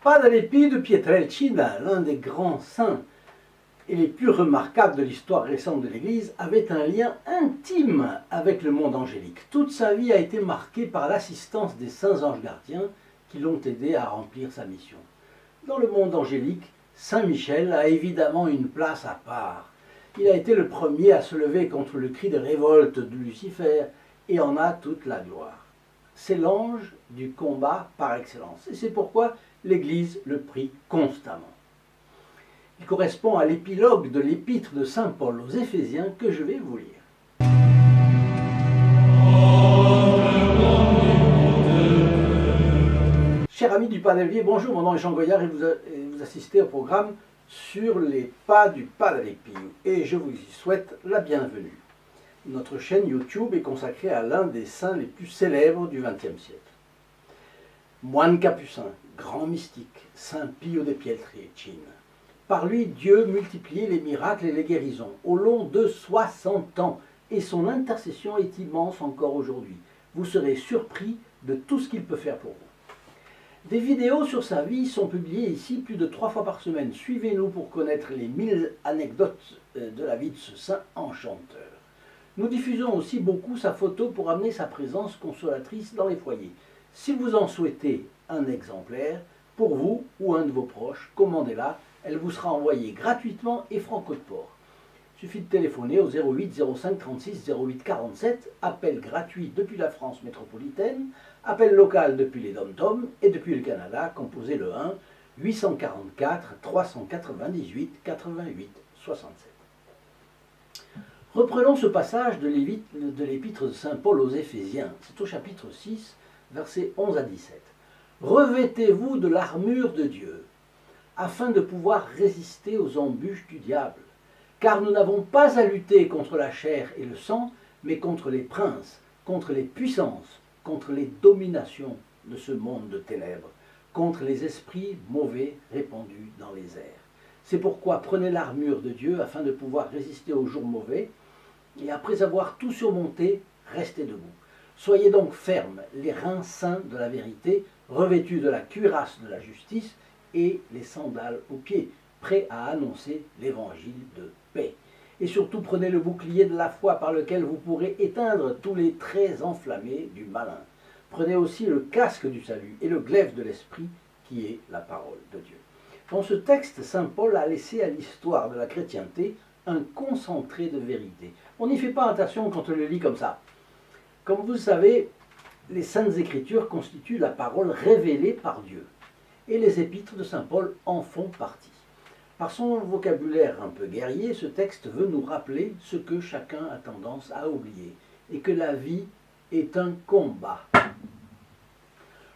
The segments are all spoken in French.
Padre Pio de Pietrelcina, l'un des grands saints et les plus remarquables de l'histoire récente de l'Église, avait un lien intime avec le monde angélique. Toute sa vie a été marquée par l'assistance des saints anges gardiens qui l'ont aidé à remplir sa mission. Dans le monde angélique, Saint Michel a évidemment une place à part. Il a été le premier à se lever contre le cri de révolte de Lucifer et en a toute la gloire. C'est l'ange du combat par excellence et c'est pourquoi l'Église le prie constamment. Il correspond à l'épilogue de l'épître de Saint Paul aux Éphésiens que je vais vous lire. Chers amis du Padre Pio, bonjour, mon nom est Jean Goyard et vous assistez au programme sur les pas du Padre Pio et je vous y souhaite la bienvenue. Notre chaîne YouTube est consacrée à l'un des saints les plus célèbres du XXe siècle. Moine capucin, grand mystique, Saint Pio de Pietrelcina. Par lui, Dieu multipliait les miracles et les guérisons au long de 60 ans et son intercession est immense encore aujourd'hui. Vous serez surpris de tout ce qu'il peut faire pour vous. Des vidéos sur sa vie sont publiées ici plus de 3 fois par semaine. Suivez-nous pour connaître les 1000 anecdotes de la vie de ce saint enchanteur. Nous diffusons aussi beaucoup sa photo pour amener sa présence consolatrice dans les foyers. Si vous en souhaitez un exemplaire, pour vous ou un de vos proches, commandez-la. Elle vous sera envoyée gratuitement et franco de port. Il suffit de téléphoner au 08 05 36 08 47, appel gratuit depuis la France métropolitaine, appel local depuis les Dom-Tom et depuis le Canada, composez le 1 844 398 88 67. Reprenons ce passage de l'épître de Saint Paul aux Éphésiens. C'est au chapitre 6, versets 11 à 17. Revêtez-vous de l'armure de Dieu, afin de pouvoir résister aux embûches du diable. Car nous n'avons pas à lutter contre la chair et le sang, mais contre les princes, contre les puissances, contre les dominations de ce monde de ténèbres, contre les esprits mauvais répandus dans les airs. C'est pourquoi prenez l'armure de Dieu afin de pouvoir résister aux jours mauvais, et après avoir tout surmonté, restez debout. Soyez donc fermes, les reins saints de la vérité, revêtus de la cuirasse de la justice, et les sandales aux pieds, prêts à annoncer l'évangile de paix. Et surtout prenez le bouclier de la foi par lequel vous pourrez éteindre tous les traits enflammés du malin. Prenez aussi le casque du salut et le glaive de l'esprit qui est la parole de Dieu. Dans ce texte, saint Paul a laissé à l'histoire de la chrétienté un concentré de vérité. On n'y fait pas attention quand on le lit comme ça. Comme vous le savez, les saintes écritures constituent la parole révélée par Dieu. Et les épîtres de saint Paul en font partie. Par son vocabulaire un peu guerrier, ce texte veut nous rappeler ce que chacun a tendance à oublier, et que la vie est un combat.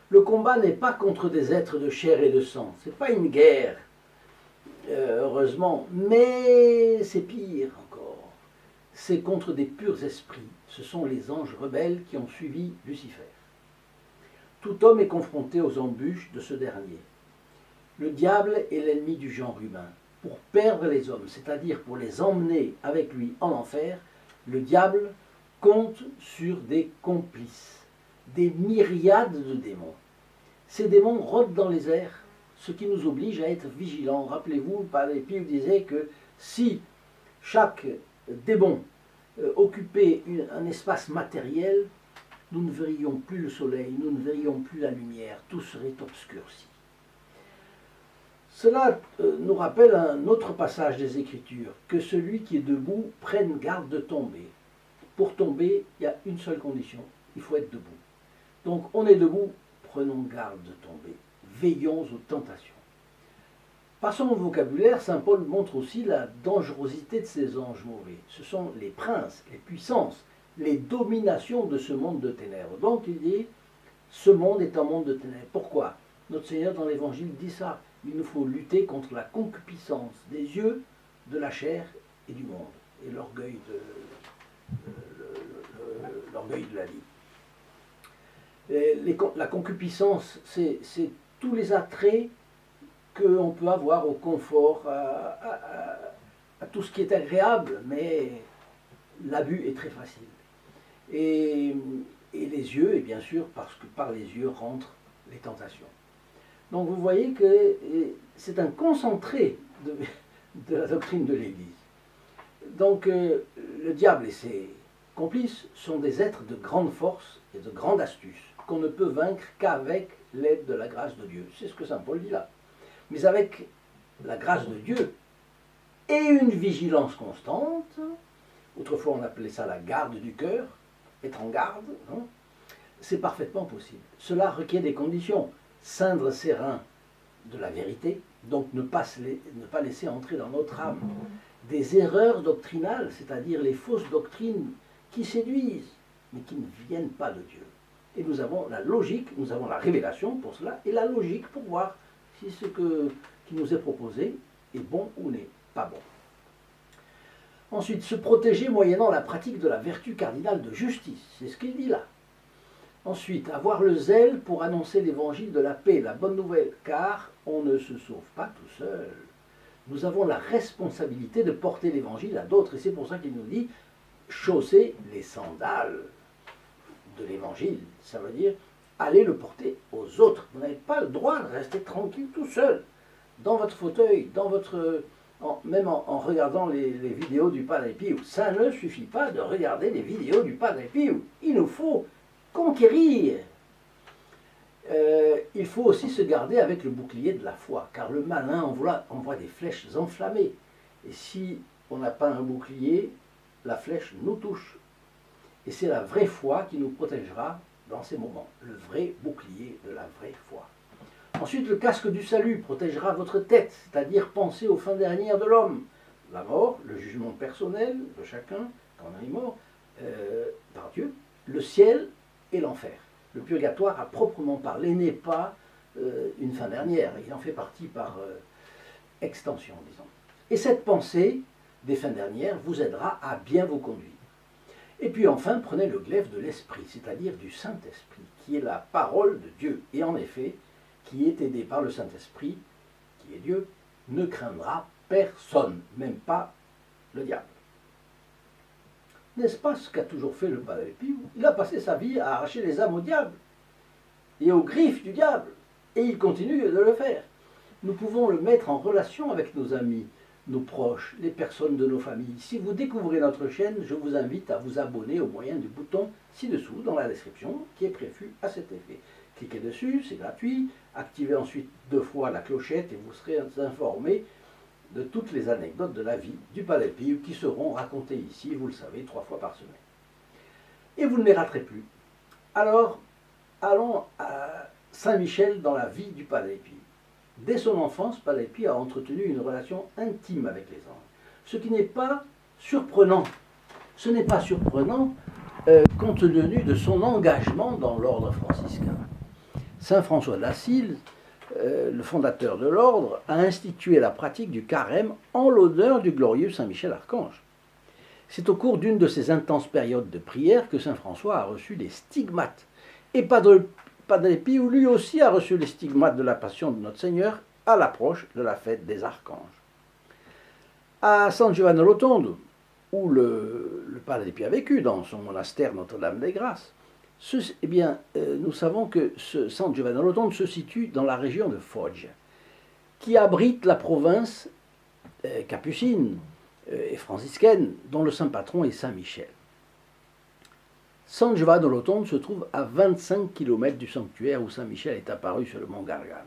Le combat n'est pas contre des êtres de chair et de sang, c'est pas une guerre, heureusement, mais c'est pire encore. C'est contre des purs esprits, ce sont les anges rebelles qui ont suivi Lucifer. Tout homme est confronté aux embûches de ce dernier. Le diable est l'ennemi du genre humain. Pour perdre les hommes, c'est-à-dire pour les emmener avec lui en enfer, le diable compte sur des complices, des myriades de démons. Ces démons rôdent dans les airs, ce qui nous oblige à être vigilants. Rappelez-vous, Padre Pio disait que si chaque démon occupait un espace matériel, nous ne verrions plus le soleil, nous ne verrions plus la lumière, tout serait obscurci. Cela nous rappelle un autre passage des Écritures, que celui qui est debout prenne garde de tomber. Pour tomber, il y a une seule condition, il faut être debout. Donc on est debout, prenons garde de tomber, veillons aux tentations. Par son vocabulaire, saint Paul montre aussi la dangerosité de ces anges mauvais. Ce sont les princes, les puissances, les dominations de ce monde de ténèbres. Donc il dit, ce monde est un monde de ténèbres. Pourquoi? Notre Seigneur dans l'Évangile dit ça. Il nous faut lutter contre la concupiscence des yeux, de la chair et du monde, et l'orgueil de la vie. La concupiscence, c'est tous les attraits qu'on peut avoir au confort, à tout ce qui est agréable, mais l'abus est très facile. Et et les yeux, et bien sûr parce que par les yeux rentrent les tentations. Donc vous voyez que c'est un concentré de la doctrine de l'Église. Donc le diable et ses complices sont des êtres de grande force et de grande astuce, qu'on ne peut vaincre qu'avec l'aide de la grâce de Dieu. C'est ce que saint Paul dit là. Mais avec la grâce de Dieu et une vigilance constante, autrefois on appelait ça la garde du cœur, être en garde, hein, c'est parfaitement possible. Cela requiert des conditions. Ceindre ses reins de la vérité, donc ne pas laisser entrer dans notre âme des erreurs doctrinales, c'est-à-dire les fausses doctrines qui séduisent, mais qui ne viennent pas de Dieu. Et nous avons la logique, nous avons la révélation pour cela, et la logique pour voir si ce qui nous est proposé est bon ou n'est pas bon. Ensuite, se protéger moyennant la pratique de la vertu cardinale de justice, c'est ce qu'il dit là. Ensuite, avoir le zèle pour annoncer l'évangile de la paix, la bonne nouvelle, car on ne se sauve pas tout seul. Nous avons la responsabilité de porter l'évangile à d'autres, et c'est pour ça qu'il nous dit chausser les sandales de l'évangile. Ça veut dire aller le porter aux autres. Vous n'avez pas le droit de rester tranquille tout seul, dans votre fauteuil, même en regardant les vidéos du Padre Pio. Ça ne suffit pas de regarder les vidéos du Padre Pio. Il nous faut conquérir. Il faut aussi se garder avec le bouclier de la foi, car le malin envoie des flèches enflammées. Et si on n'a pas un bouclier, la flèche nous touche. Et c'est la vraie foi qui nous protégera dans ces moments, le vrai bouclier de la vraie foi. Ensuite, le casque du salut protégera votre tête, c'est-à-dire penser aux fins dernières de l'homme. La mort, le jugement personnel de chacun, quand on est mort, par Dieu, le ciel et l'enfer. Le purgatoire, à proprement parler, n'est pas une fin dernière. Il en fait partie par extension, disons. Et cette pensée des fins dernières vous aidera à bien vous conduire. Et puis enfin, prenez le glaive de l'Esprit, c'est-à-dire du Saint-Esprit, qui est la parole de Dieu. Et en effet, qui est aidé par le Saint-Esprit, qui est Dieu, ne craindra personne, même pas le diable. N'est-ce pas ce qu'a toujours fait le Padre Pio? Il a passé sa vie à arracher les âmes au diable et aux griffes du diable, et il continue de le faire. Nous pouvons le mettre en relation avec nos amis, nos proches, les personnes de nos familles. Si vous découvrez notre chaîne, je vous invite à vous abonner au moyen du bouton ci-dessous dans la description qui est prévu à cet effet. Cliquez dessus, c'est gratuit. Activez ensuite 2 fois la clochette et vous serez informé de toutes les anecdotes de la vie du Padre Pio qui seront racontées ici, vous le savez, 3 fois par semaine. Et vous ne les raterez plus. Alors, allons à Saint-Michel dans la vie du Padre Pio. Dès son enfance, Padre Pio a entretenu une relation intime avec les anges. Ce qui n'est pas surprenant. Ce n'est pas surprenant compte tenu de son engagement dans l'ordre franciscain. Saint François d'Assise, le fondateur de l'ordre, a institué la pratique du carême en l'honneur du glorieux Saint Michel Archange. C'est au cours d'une de ces intenses périodes de prière que Saint François a reçu les stigmates. Et Padre Pio, lui aussi, a reçu les stigmates de la Passion de notre Seigneur à l'approche de la fête des archanges. À San Giovanni Rotondo, où le Padre Pio a vécu, dans son monastère Notre-Dame des Grâces, nous savons que San Giovanni Rotondo se situe dans la région de Foggia, qui abrite la province capucine et franciscaine, dont le saint patron est Saint Michel. San Giovanni Rotondo se trouve à 25 km du sanctuaire où Saint Michel est apparu sur le mont Gargano.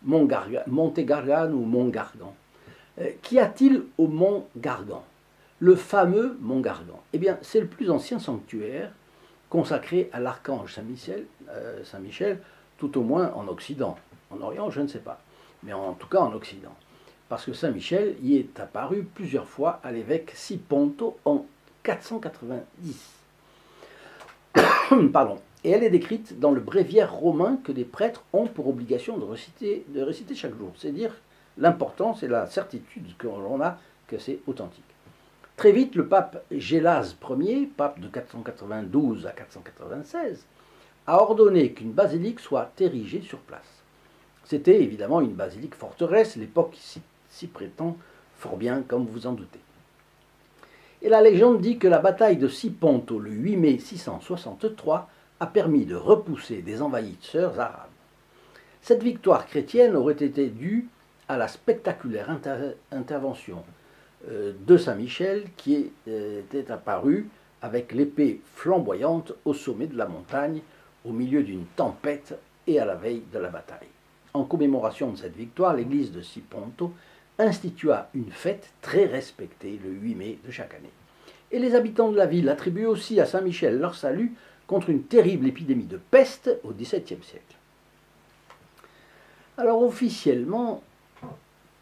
Monte Gargano ou mont Gargan. Qu'y a-t-il au mont Gargan? Le fameux mont Gargan. Eh bien, c'est le plus ancien sanctuaire consacré à l'archange Saint-Michel, tout au moins en Occident. En Orient, je ne sais pas, mais en tout cas en Occident. Parce que Saint-Michel y est apparu plusieurs fois à l'évêque Siponto en 490. Pardon. Et elle est décrite dans le bréviaire romain que les prêtres ont pour obligation de réciter chaque jour. C'est dire l'importance et la certitude que l'on a que c'est authentique. Très vite, le pape Gélase Ier, pape de 492 à 496, a ordonné qu'une basilique soit érigée sur place. C'était évidemment une basilique forteresse, l'époque s'y prétend fort bien, comme vous en doutez. Et la légende dit que la bataille de Siponto le 8 mai 663 a permis de repousser des envahisseurs arabes. Cette victoire chrétienne aurait été due à la spectaculaire intervention de Saint Michel qui était apparu avec l'épée flamboyante au sommet de la montagne, au milieu d'une tempête et à la veille de la bataille. En commémoration de cette victoire, l'église de Siponto institua une fête très respectée le 8 mai de chaque année. Et les habitants de la ville attribuent aussi à Saint Michel leur salut contre une terrible épidémie de peste au XVIIe siècle. Alors officiellement,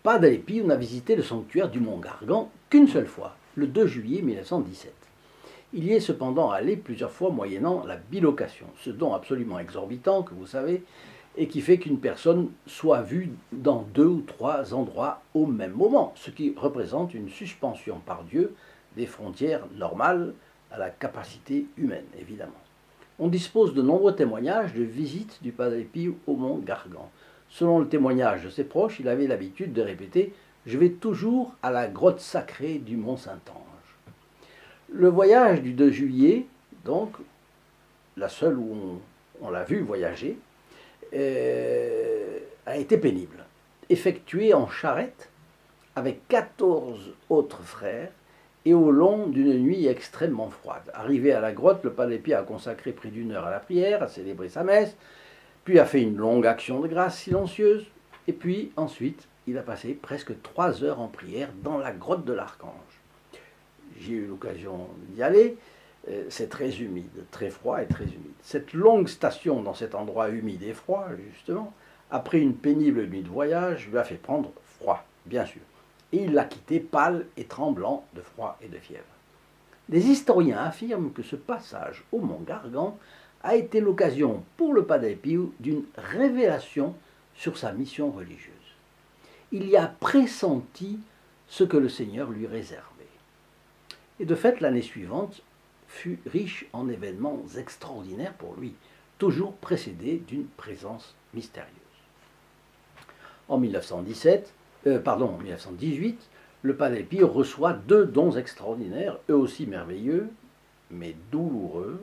Padre Pio n'a visité le sanctuaire du Mont Gargan qu'une seule fois, le 2 juillet 1917. Il y est cependant allé plusieurs fois moyennant la bilocation, ce don absolument exorbitant que vous savez, et qui fait qu'une personne soit vue dans 2 ou 3 endroits au même moment, ce qui représente une suspension par Dieu des frontières normales à la capacité humaine, évidemment. On dispose de nombreux témoignages de visites du Padre Pio au Mont Gargan. Selon le témoignage de ses proches, il avait l'habitude de répéter « Je vais toujours à la grotte sacrée du Mont Saint-Ange ». Le voyage du 2 juillet, donc, la seule où on l'a vu voyager, a été pénible. Effectué en charrette avec 14 autres frères et au long d'une nuit extrêmement froide. Arrivé à la grotte, le Padre Pio a consacré près d'1 heure à la prière, a célébré sa messe, puis a fait une longue action de grâce silencieuse, et puis ensuite il a passé presque 3 heures en prière dans la grotte de l'Archange. J'ai eu l'occasion d'y aller, c'est très humide, très froid et très humide. Cette longue station dans cet endroit humide et froid, justement, après une pénible nuit de voyage, lui a fait prendre froid, bien sûr. Et il l'a quitté pâle et tremblant de froid et de fièvre. Des historiens affirment que ce passage au Mont Gargan a été l'occasion pour le Padre Pio d'une révélation sur sa mission religieuse. Il y a pressenti ce que le Seigneur lui réservait. Et de fait, l'année suivante fut riche en événements extraordinaires pour lui, toujours précédés d'une présence mystérieuse. En 1918, le Padre Pio reçoit 2 dons extraordinaires, eux aussi merveilleux, mais douloureux,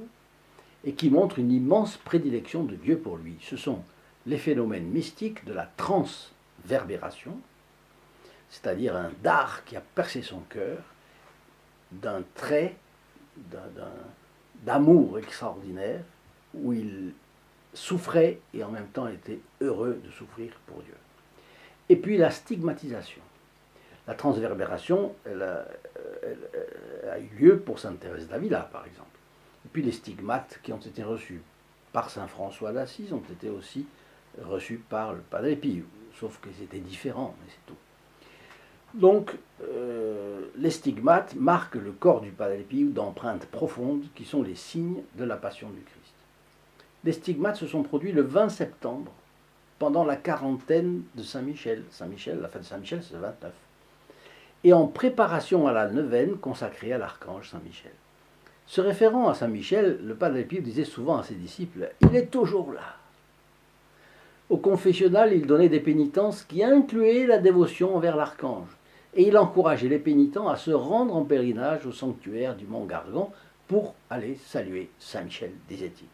et qui montrent une immense prédilection de Dieu pour lui. Ce sont les phénomènes mystiques de la transverbération, c'est-à-dire un dard qui a percé son cœur, d'un trait, d'amour extraordinaire, où il souffrait et en même temps était heureux de souffrir pour Dieu. Et puis la stigmatisation. La transverbération, elle a eu lieu pour Sainte Thérèse d'Avila, par exemple. Et puis les stigmates qui ont été reçus par Saint François d'Assise ont été aussi reçus par le Padre Pio, sauf qu'ils étaient différents, mais c'est tout. Donc, les stigmates marquent le corps du Padre Pio d'empreintes profondes qui sont les signes de la passion du Christ. Les stigmates se sont produits le 20 septembre, pendant la quarantaine de Saint-Michel. Saint-Michel, la fête de Saint-Michel, c'est le 29. Et en préparation à la neuvaine consacrée à l'archange Saint-Michel. Se référant à Saint-Michel, le Padre Pio disait souvent à ses disciples « Il est toujours là ». Au confessionnal, il donnait des pénitences qui incluaient la dévotion envers l'archange. Et il encourageait les pénitents à se rendre en pèlerinage au sanctuaire du Mont Gargan pour aller saluer Saint-Michel, disait-il.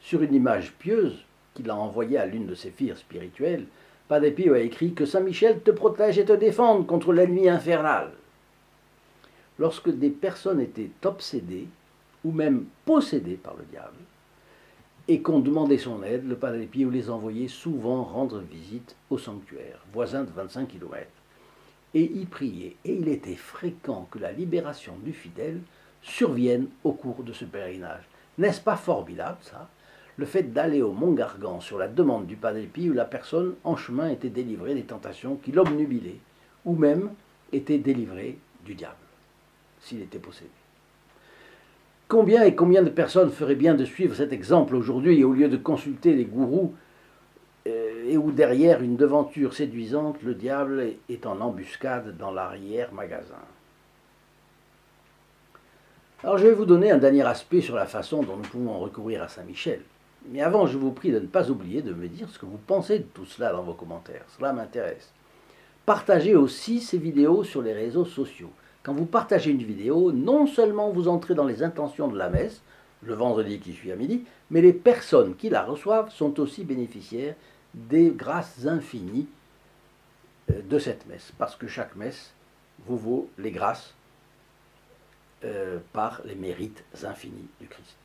Sur une image pieuse qu'il a envoyée à l'une de ses filles spirituelles, Padre Pio a écrit que Saint-Michel te protège et te défende contre l'ennemi infernal. Lorsque des personnes étaient obsédées ou même possédées par le diable et qu'on demandait son aide, le Padre Pio les envoyait souvent rendre visite au sanctuaire, voisin de 25 km, et y prier. Et il était fréquent que la libération du fidèle survienne au cours de ce pèlerinage. N'est-ce pas formidable, ça ? Le fait d'aller au Mont Gargan sur la demande du Padre Pio, où la personne en chemin était délivrée des tentations qui l'obnubilaient, ou même était délivrée du diable, s'il était possédé. Combien et combien de personnes feraient bien de suivre cet exemple aujourd'hui, au lieu de consulter les gourous, et où derrière une devanture séduisante, le diable est en embuscade dans l'arrière-magasin. Alors je vais vous donner un dernier aspect sur la façon dont nous pouvons recourir à Saint-Michel. Mais avant, je vous prie de ne pas oublier de me dire ce que vous pensez de tout cela dans vos commentaires. Cela m'intéresse. Partagez aussi ces vidéos sur les réseaux sociaux. quand vous partagez une vidéo, non seulement vous entrez dans les intentions de la messe, le vendredi qui suit à midi, mais les personnes qui la reçoivent sont aussi bénéficiaires des grâces infinies de cette messe, parce que chaque messe vous vaut les grâces par les mérites infinis du Christ.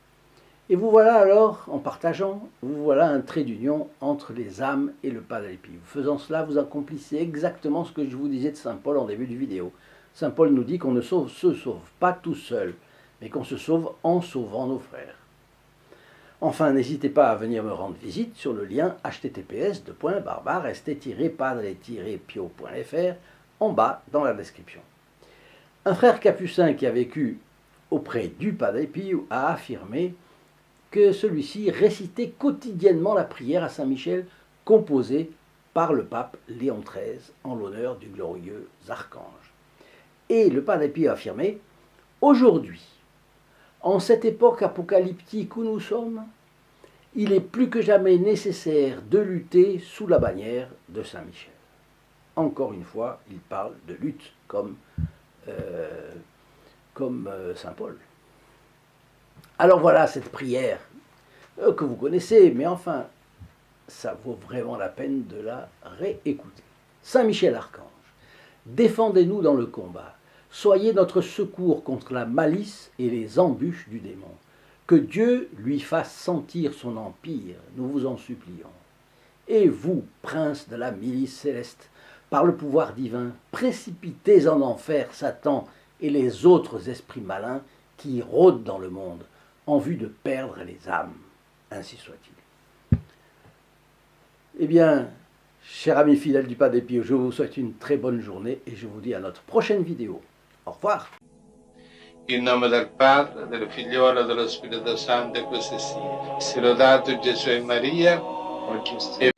Et vous voilà alors, en partageant, vous voilà un trait d'union entre les âmes et le Padre Pio. Faisant cela, vous accomplissez exactement ce que je vous disais de Saint Paul en début de vidéo. Saint Paul nous dit qu'on ne se sauve pas tout seul, mais qu'on se sauve en sauvant nos frères. Enfin, n'hésitez pas à venir me rendre visite sur le lien https://st-padre-pio.fr en bas dans la description. Un frère capucin qui a vécu auprès du Padre Pio a affirmé que celui-ci récitait quotidiennement la prière à Saint-Michel composée par le pape Léon XIII en l'honneur du glorieux archange. Et le Padre Pio a affirmé « Aujourd'hui, en cette époque apocalyptique où nous sommes, il est plus que jamais nécessaire de lutter sous la bannière de Saint-Michel. » Encore une fois, il parle de lutte comme Saint Paul. Alors voilà cette prière que vous connaissez, mais enfin, ça vaut vraiment la peine de la réécouter. Saint Michel Archange, défendez-nous dans le combat. Soyez notre secours contre la malice et les embûches du démon. Que Dieu lui fasse sentir son empire, nous vous en supplions. Et vous, prince de la milice céleste, par le pouvoir divin, précipitez en enfer Satan et les autres esprits malins qui rôdent dans le monde, en vue de perdre les âmes. Ainsi soit-il. Eh bien, chers amis fidèles du Padre Pio, je vous souhaite une très bonne journée et je vous dis à notre prochaine vidéo. Au revoir. In nome del Padre, del Figliolo e dello Spirito Santo e così sia. Sia lodato Gesù e Maria. E